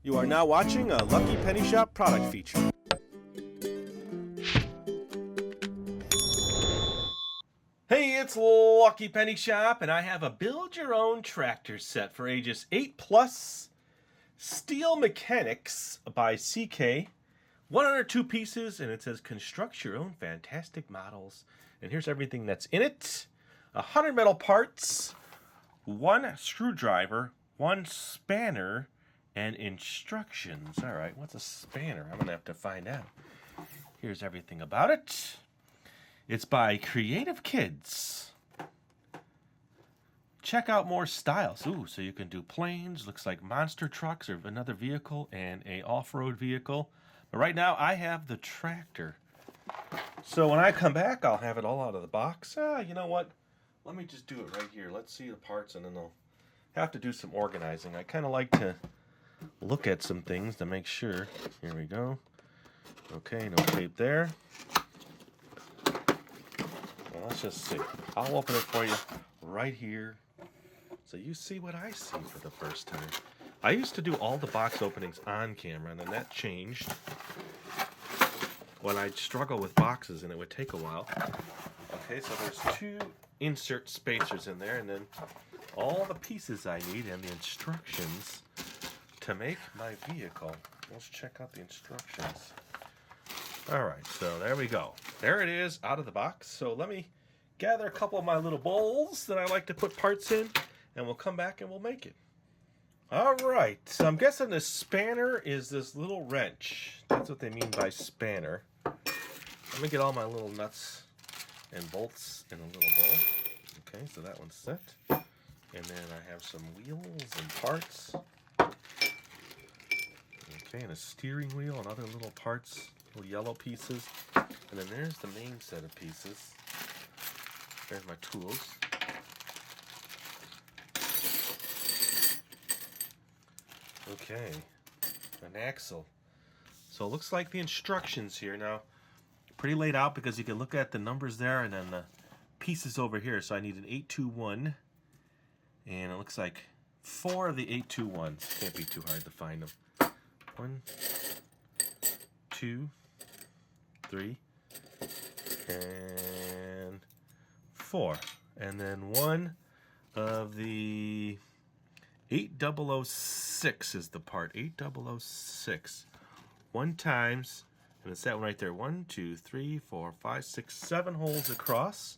You are now watching a Lucky Penny Shop product feature. Hey, it's Lucky Penny Shop, and I have a build-your-own tractor set for ages 8+, Steel Mechanics by CK. 102 pieces, and it says construct your own fantastic models. And here's everything that's in it. 100 metal parts, 1 screwdriver, 1 spanner, and instructions. All right, what's a spanner? I'm gonna have to find out. Here's everything about it. It's by Creative Kids. Check out more styles. Ooh, so you can do planes, looks like monster trucks or another vehicle, and a off-road vehicle. But right now I have the tractor. So when I come back, I'll have it all out of the box. You know what? Let me just do it right here. Let's see the parts, and then I'll have to do some organizing. I kind of like to look at some things to make sure. Here we go. Okay, no tape there. Well, let's just see. I'll open it for you right here so you see what I see for the first time. I used to do all the box openings on camera, and then that changed when I'd struggle with boxes and it would take a while. Okay, so there's 2 insert spacers in there, and then all the pieces I need and the instructions to make my vehicle. Let's check out the instructions. Alright, so there we go. There it is, out of the box. So let me gather a couple of my little bowls that I like to put parts in, and we'll come back and we'll make it. Alright, so I'm guessing the spanner is this little wrench. That's what they mean by spanner. Let me get all my little nuts and bolts in a little bowl. Okay, so that one's set. And then I have some wheels and parts. Okay, and a steering wheel and other little parts, little yellow pieces. And then there's the main set of pieces. There's my tools. Okay, an axle. So it looks like the instructions here. Now, pretty laid out because you can look at the numbers there and then the pieces over here. So I need an 821, and it looks like 4 of the 821s. Can't be too hard to find them. 1, 2, 3, and 4. And then 1 of the 8006 is the part. 8006. 1 times, and it's that one right there. 1, 2, 3, 4, 5, 6, 7 holes across.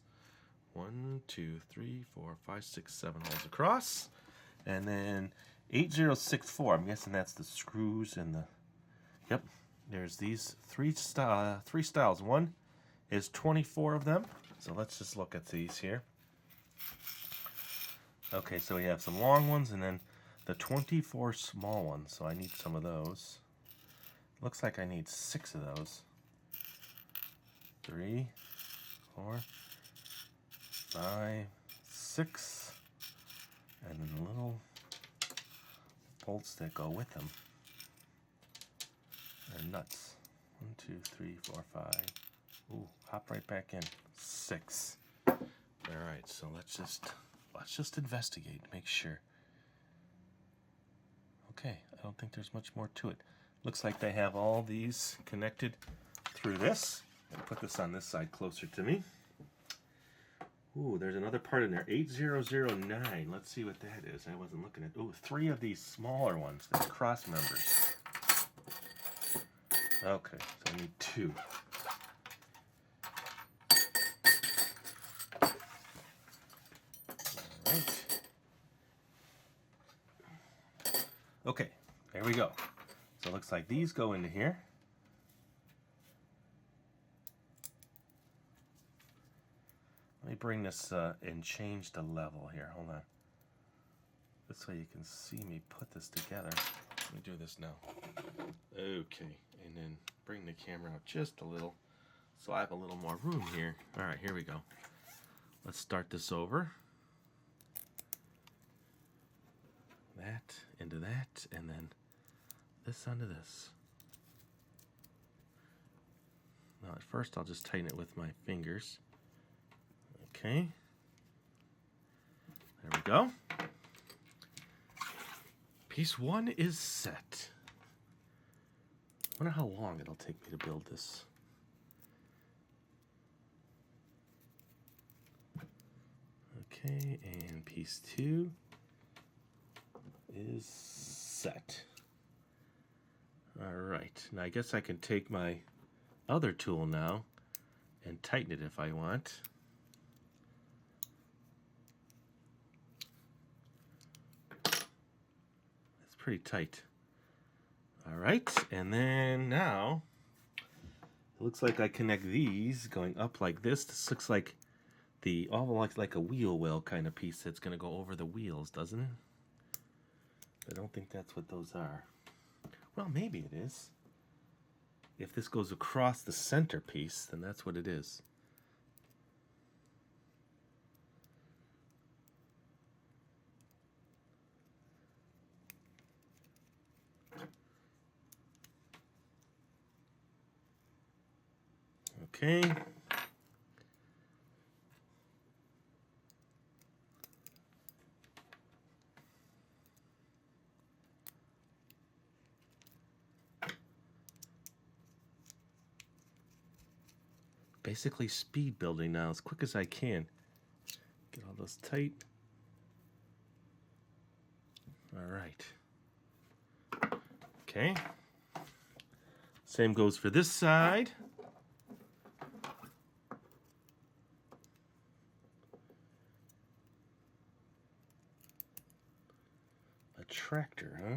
1, 2, 3, 4, 5, 6, 7 holes across. And then 8064. I'm guessing that's the screws and the. Yep. There's these 3 styles. One is 24 of them. So let's just look at these here. Okay, so we have some long ones and then the 24 small ones. So I need some of those. Looks like I need 6 of those. 3, 4, 5, 6. And then the little bolts that go with them. And nuts. 1, 2, 3, 4, 5. Ooh, hop right back in. 6. Alright, so let's just investigate, make sure. Okay, I don't think there's much more to it. Looks like they have all these connected through this. I'll put this on this side closer to me. Ooh, there's another part in there. 8009. Let's see what that is. I wasn't looking at. Ooh, 3 of these smaller ones. They're cross members. Okay, so I need 2. Alright. Okay, there we go. So it looks like these go into here. Let me bring this and change the level here. Hold on. This way you can see me put this together. Let me do this now. Okay, and then bring the camera up just a little so I have a little more room here. Alright, here we go. Let's start this over. That into that, and then this onto this. Now at first I'll just tighten it with my fingers. Okay. There we go. Piece 1 is set. wonder how long it'll take me to build this. Okay, and piece 2 is set. Alright, now I guess I can take my other tool now and tighten it if I want. It's pretty tight. Alright, and then now it looks like I connect these going up like this. This looks like the almost like a wheel well kind of piece that's going to go over the wheels, doesn't it? I don't think that's what those are. Well, maybe it is. If this goes across the center piece, then that's what it is. Okay. Basically speed building now as quick as I can. Get all those tight. All right. Okay. Same goes for this side. A tractor, huh?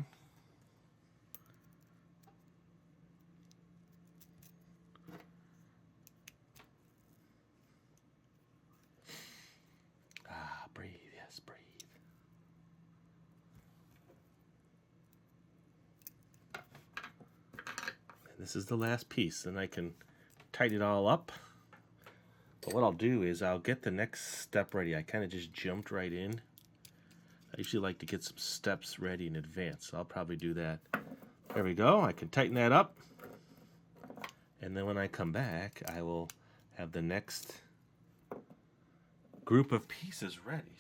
Breathe, yes, breathe. And this is the last piece, and I can tighten it all up. But what I'll do is I'll get the next step ready. I kind of just jumped right in. I usually like to get some steps ready in advance, so I'll probably do that. There we go. I can tighten that up. And then when I come back, I will have the next group of pieces ready.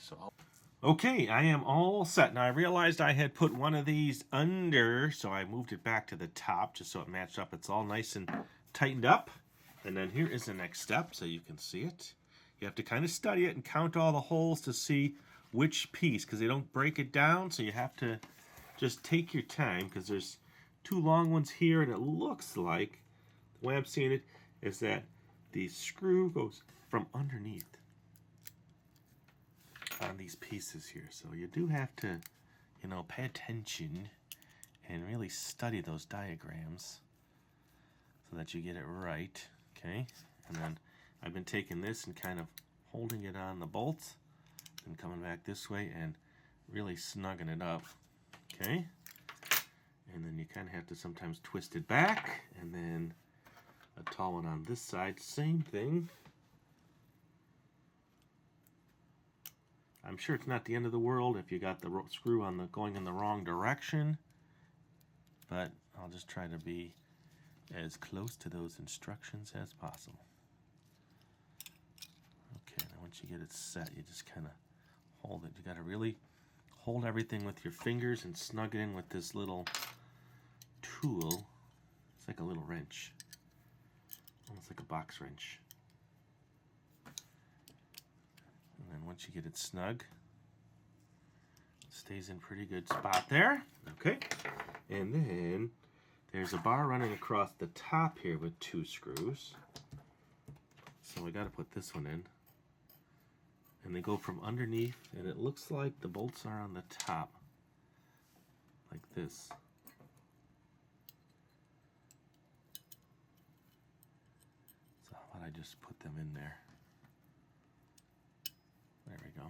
Okay, I am all set. Now I realized I had put one of these under, so I moved it back to the top just so it matched up. It's all nice and tightened up. And then here is the next step so you can see it. You have to kind of study it and count all the holes to see which piece, because they don't break it down, so you have to just take your time, because there's 2 long ones here, and it looks like, the way I'm seeing it, is that the screw goes from underneath on these pieces here. So you do have to, you know, pay attention and really study those diagrams so that you get it right. Okay, and then I've been taking this and kind of holding it on the bolts and coming back this way and really snugging it up. Okay, and then you kind of have to sometimes twist it back, and then a tall one on this side, same thing. I'm sure it's not the end of the world if you got the screw on the going in the wrong direction, but I'll just try to be as close to those instructions as possible. Okay, now once you get it set, you just kind of hold it. You got to really hold everything with your fingers and snug it in with this little tool. It's like a little wrench, almost like a box wrench. And then once you get it snug, it stays in pretty good spot there. Okay, and then there's a bar running across the top here with 2 screws. So we got to put this one in. And they go from underneath, and it looks like the bolts are on the top, like this. So how about I just put them in there? There we go.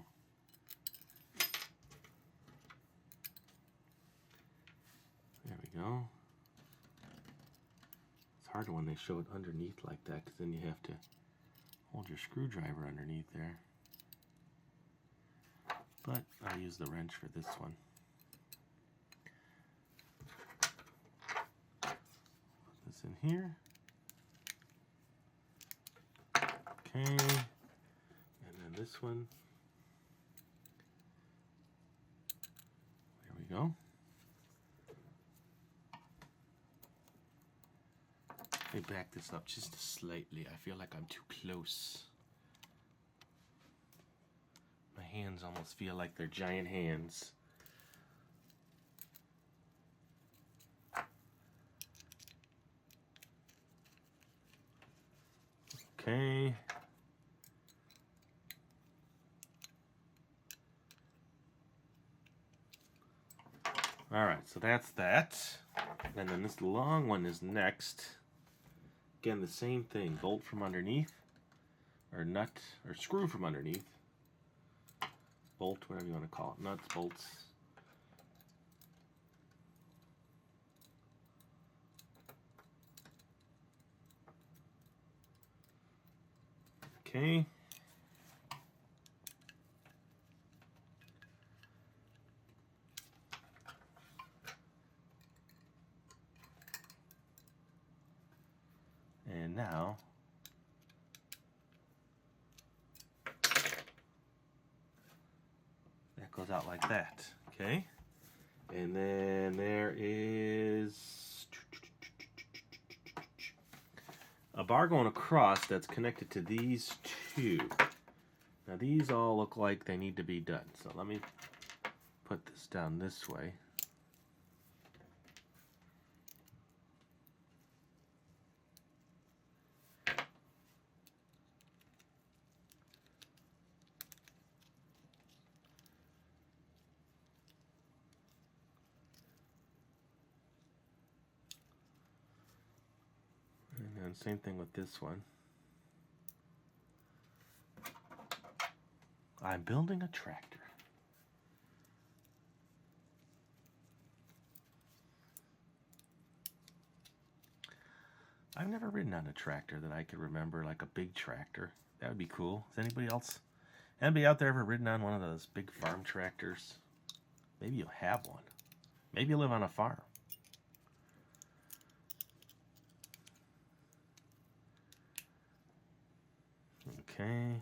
There we go. It's harder when they show it underneath like that, because then you have to hold your screwdriver underneath there. But I'll use the wrench for this one. Put this in here. Okay. And then this one. There we go. Let me back this up just slightly. I feel like I'm too close. My hands almost feel like they're giant hands. Okay. Alright, so that's that. And then this long one is next. Again, the same thing. Bolt from underneath. Or nut, or screw from underneath. Bolt, whatever you want to call it. Nuts, bolts. Okay. And now, that goes out like that, okay? And then there is a bar going across that's connected to these two. Now these all look like they need to be done. So let me put this down this way. And same thing with this one. I'm building a tractor. I've never ridden on a tractor that I could remember, like a big tractor. That would be cool. Is anybody out there ever ridden on one of those big farm tractors? Maybe you have one. Maybe you live on a farm. Okay.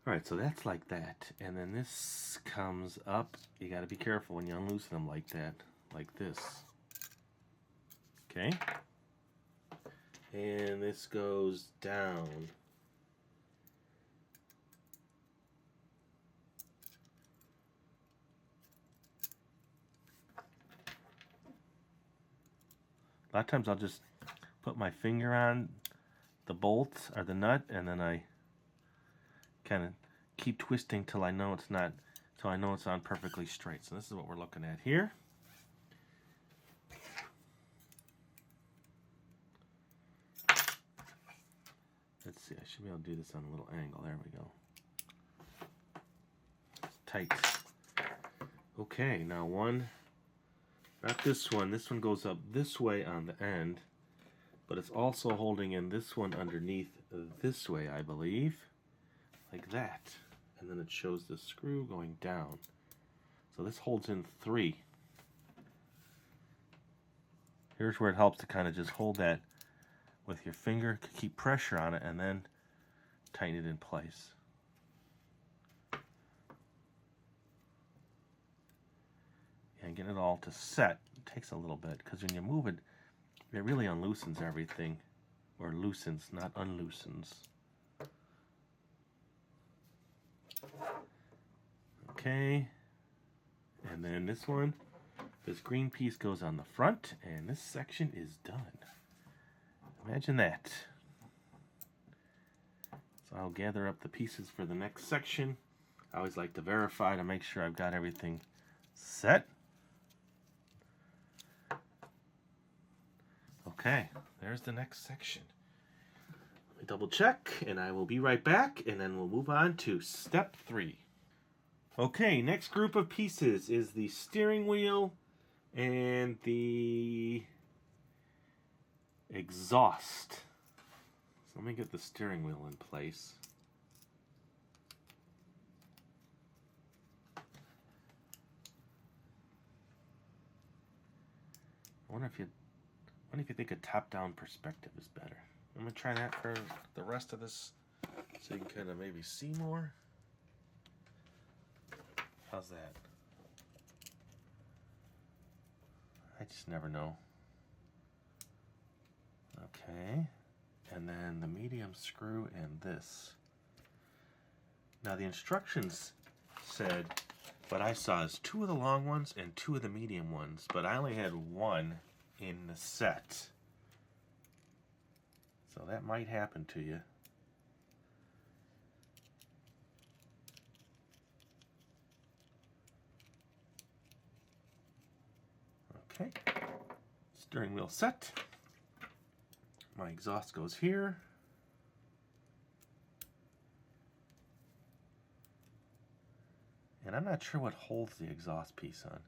Alright, so that's like that. And then this comes up. You got to be careful when you unloosen them like that. Like this. Okay. And this goes down. A lot of times I'll just put my finger on the bolt or the nut, and then I kind of keep twisting till I know it's not, till I know it's on perfectly straight. So this is what we're looking at here. Let's see, I should be able to do this on a little angle. There we go. Tight. Okay, now one, not this one. This one goes up this way on the end, but it's also holding in this one underneath this way, I believe. Like that. And then it shows the screw going down. So this holds in 3. Here's where it helps to kind of just hold that with your finger, keep pressure on it, and then tighten it in place. And get it all to set takes a little bit, because when you move it, it really unloosens everything. Or loosens, not unloosens. Okay, and then this one, this green piece goes on the front, and this section is done. Imagine that. So I'll gather up the pieces for the next section. I always like to verify to make sure I've got everything set. Okay, there's the next section. Let me double check, and I will be right back, and then we'll move on to step 3. Okay, next group of pieces is the steering wheel and the exhaust. So let me get the steering wheel in place. I wonder if you think a top-down perspective is better. I'm going to try that for the rest of this so you can kind of maybe see more. How's that? I just never know. Okay. And then the medium screw and this. Now the instructions said what I saw is 2 of the long ones and 2 of the medium ones, but I only had 1 in the set. So that might happen to you. Okay. Steering wheel set. My exhaust goes here. And I'm not sure what holds the exhaust piece on.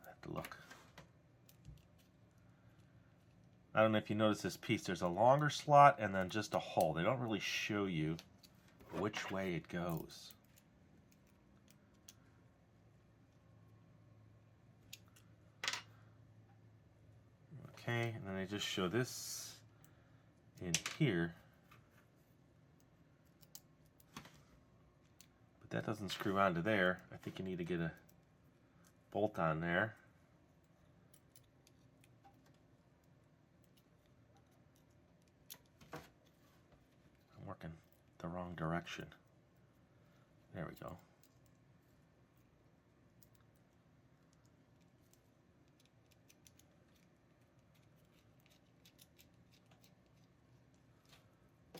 I have to look. I don't know if you notice this piece. There's a longer slot and then just a hole. They don't really show you which way it goes. Okay, and then they just show this in here. But that doesn't screw onto there. I think you need to get a bolt on there. I'm working the wrong direction. There we go.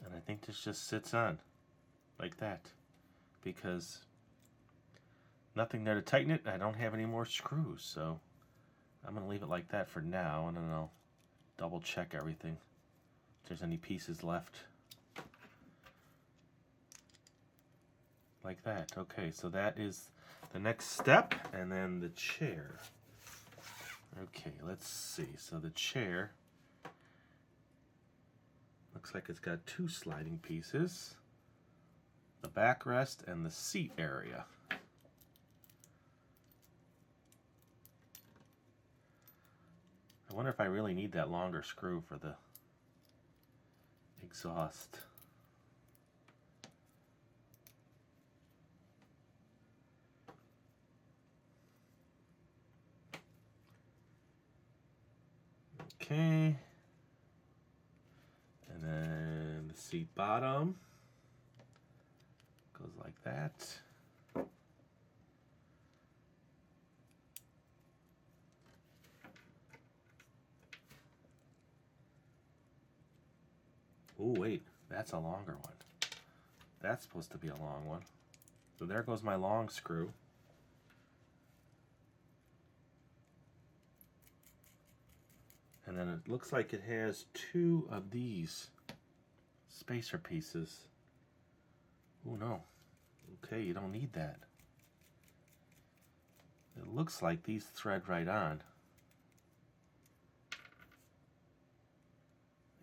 And I think this just sits on like that because nothing there to tighten it. I don't have any more screws, so I'm going to leave it like that for now, and then I'll double check everything if there's any pieces left. Like that. Okay, so that is the next step, and then the chair. Okay, let's see. So the chair looks like it's got 2 sliding pieces, the backrest and the seat area. I wonder if I really need that longer screw for the exhaust. Okay. And then the seat bottom goes like that. Oh wait, that's a longer one. That's supposed to be a long one. So there goes my long screw. And then it looks like it has 2 of these spacer pieces. Oh no. Okay, you don't need that. It looks like these thread right on.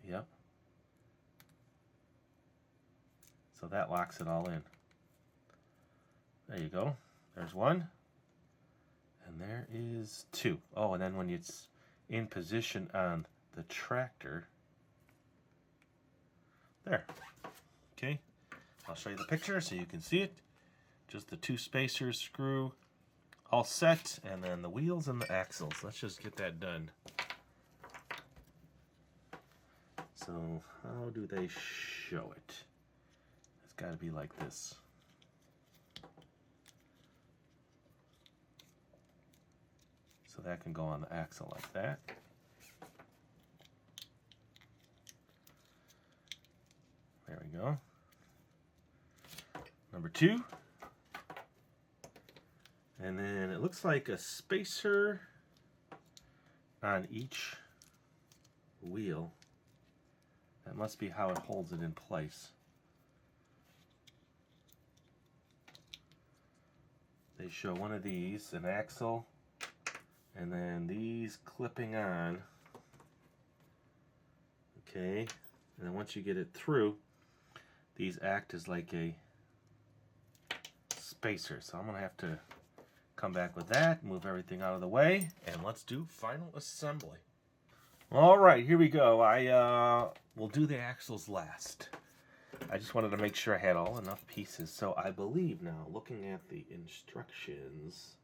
Yep. So that locks it all in. There you go. There's 1. And there is 2. Oh, and then when it's in position on the tractor, there. Okay, I'll show you the picture so you can see it. Just the 2 spacers, screw, all set, and then the wheels and the axles. Let's just get that done. So how do they show it? It's got to be like this. So that can go on the axle like that. There we go. Number 2. And then it looks like a spacer on each wheel. That must be how it holds it in place. They show one of these, an axle, and then these clipping on. Okay, and then once you get it through, these act as like a spacer. So I'm going to have to come back with that, move everything out of the way, and let's do final assembly. All right, here we go. I will do the axles last. I just wanted to make sure I had all enough pieces. So I believe now, looking at the instructions,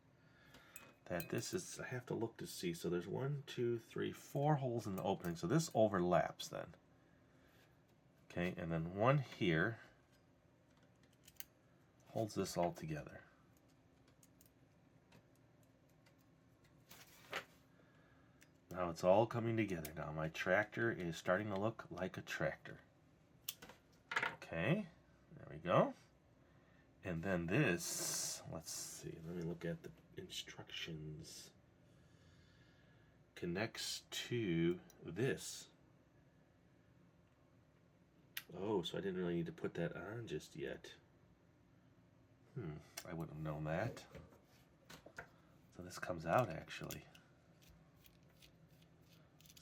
that this is, I have to look to see. So there's 1, 2, 3, 4 holes in the opening. So this overlaps then. Okay, and then one here holds this all together. Now it's all coming together. Now my tractor is starting to look like a tractor. Okay, there we go. And then this, let's see, let me look at the instructions. Connects to this. Oh, so I didn't really need to put that on just yet. I wouldn't have known that. So this comes out actually.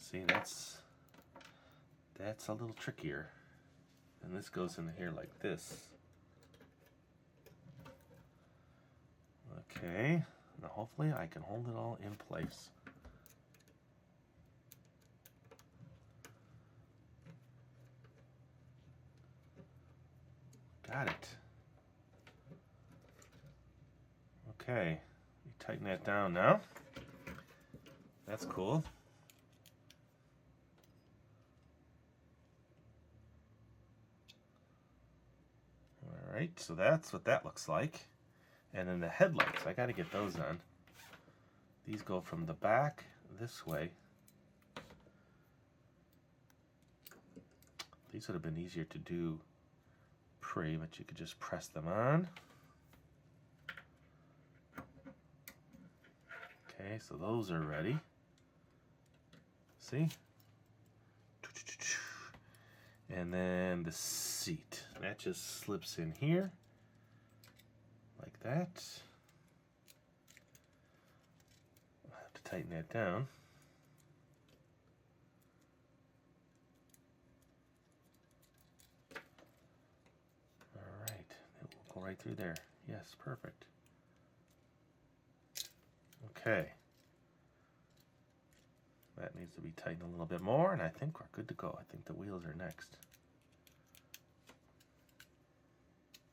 See, that's a little trickier. And this goes in here like this. Okay, now hopefully I can hold it all in place. Got it. Okay, you tighten that down now. That's cool. Alright, so that's what that looks like. And then the headlights, I gotta get those on. These go from the back this way. These would have been easier to do pre, but you could just press them on. Okay, so those are ready. See? And then the seat. That just slips in here. Like that. I'll have to tighten that down. Alright, it will go right through there. Yes, perfect. Okay. That needs to be tightened a little bit more, and I think we're good to go. I think the wheels are next.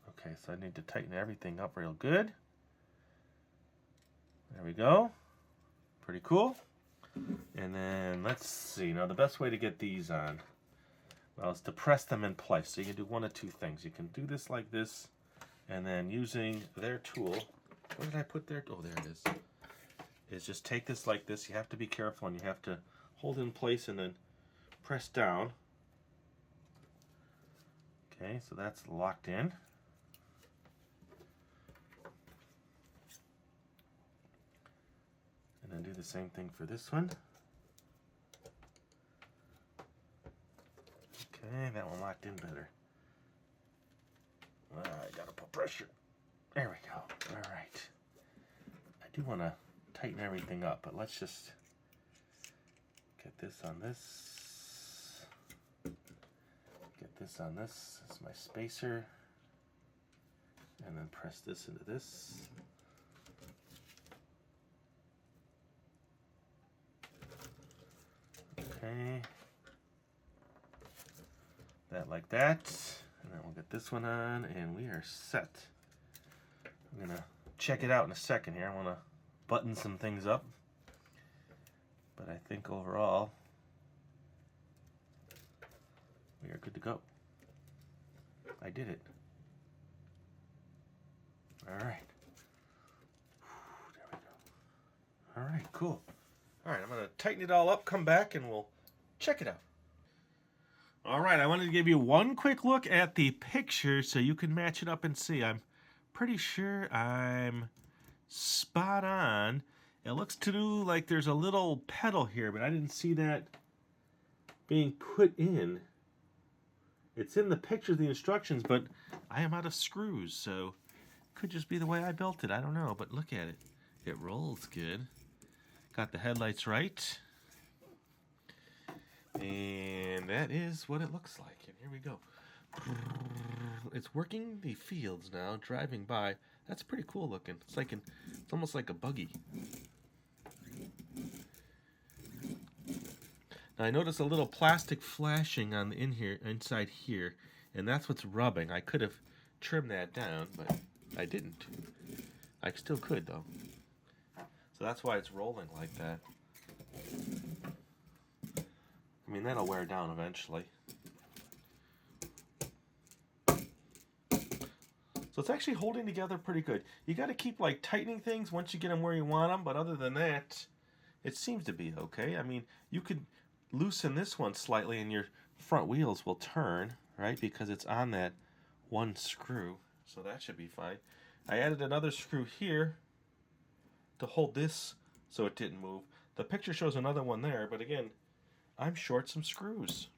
Okay, so I need to tighten everything up real good. There we go. Pretty cool. And then let's see. Now the best way to get these on, well, is to press them in place. So you can do one of two things. You can do this like this, and then using their tool. What did I put there? Oh, there it is just take this like this. You have to be careful, and you have to hold in place and then press down. Okay, so that's locked in. And then do the same thing for this one. Okay, that one locked in better. I gotta put pressure. There we go. All right. I do want to tighten everything up, but let's just get this on this. Get this on this. That's my spacer. And then press this into this. Okay. That like that. And then we'll get this one on, and we are set. I'm gonna check it out in a second here. I want to button some things up, but I think overall we are good to go. I did it. All right. There we go. All right, cool. All right, I'm going to tighten it all up, come back, and we'll check it out. All right, I wanted to give you one quick look at the picture so you can match it up and see. I'm pretty sure I'm spot on. It looks to do like there's a little pedal here, but I didn't see that being put in. It's in the picture of the instructions, but I am out of screws, so it could just be the way I built it. I don't know, but look at it. It rolls good. Got the headlights right. And that is what it looks like. And here we go. It's working the fields now, driving by. That's pretty cool looking. It's like it's almost like a buggy. Now I notice a little plastic flashing on the inside here, And that's what's rubbing. I could have trimmed that down, but I didn't. I still could, though. So that's why it's rolling like that. I mean, that'll wear down eventually. So it's actually holding together pretty good. You got to keep like tightening things once you get them where you want them, but other than that, it seems to be okay. I mean, you could loosen this one slightly and your front wheels will turn, right? Because it's on that one screw. So that should be fine. I added another screw here to hold this so it didn't move. The picture shows another one there, but again, I'm short some screws.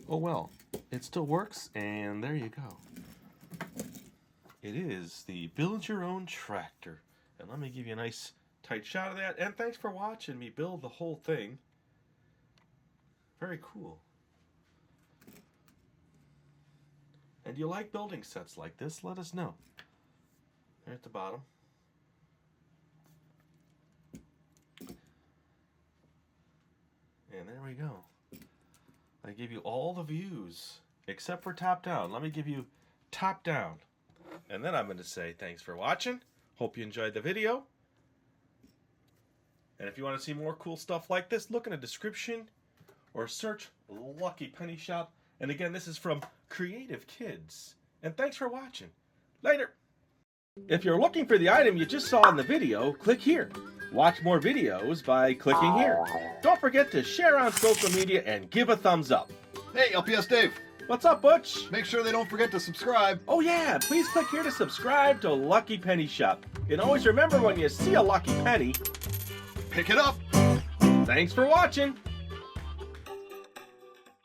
Oh well, it still works, and there you go. It is the Build Your Own Tractor. And let me give you a nice tight shot of that. And thanks for watching me build the whole thing. Very cool. And you like building sets like this? Let us know. There at the bottom. And there we go. I give you all the views, except for top down. Let me give you top down. And then I'm going to say thanks for watching. Hope you enjoyed the video. And if you want to see more cool stuff like this, look in the description or search Lucky Penny Shop. And again, this is from Creative Kids. And thanks for watching. Later. If you're looking for the item you just saw in the video, click here. Watch more videos by clicking here. Don't forget to share on social media and give a thumbs up. Hey, LPS-Dave. What's up, Butch? Make sure they don't forget to subscribe. Oh yeah, please click here to subscribe to Lucky Penny Shop. And always remember, when you see a lucky penny, Pick it up. thanks for watching.